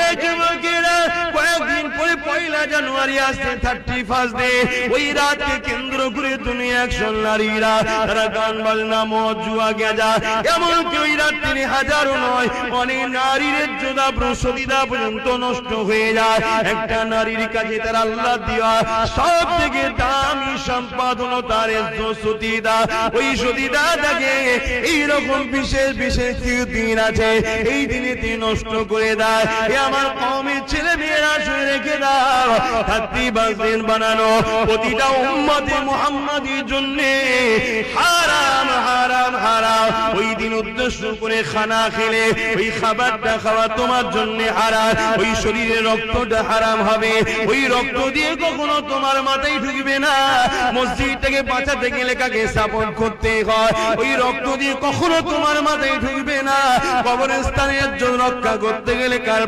এই যুবকেরা কয়েকদিন পরে 1 জানুয়ারি আসছে 31 ডে। ওই রাতকে কেন্দ্র করে দুনিয়া একশো নারীরা তারা গান বাজনা মদ জুয়া গেজা এমনকি ওই রাত 3000ও নয় অনেক নারীর ইজ্জত প্রসদিদা পর্যন্ত নষ্ট হয়ে যায়। একটা নারীর কাছে তার আল্লাহ দেওয়া সব থেকে দামি সম্পদ হলো তার সতীদা। ওই সতীদা থাকে এইরকম বিশেষ বিশেষ দিন আছে, এই দিনে তিনি নষ্ট করে দেয়। এ আমার কওমের ছেলে মেয়েরা শুনে রেখে দাও, 31 দিন বানানো প্রতিটা উম্মতে মুহাম্মাদির জন্য হারাম হারাম হারাম। ওই দিন উদ্দেশ্য করে খানা খেলে ওই খাবারটা খাওয়া তোমার জন্য হারাম, ওই শরীরে রক্তটা হারাম হবে। ওই রক্ত দিয়ে কখনো তোমার মাথায় ঢুকবে না। মসজিদটাকে বাঁচাতে গেলে কাকে সাপোর্ট করতে হয়, ওই রক্ত দিয়ে কখনো তোমার মাথায় ঢুকবে না। কবরস্থানের জন্য রক্ষা করতে গেলে কার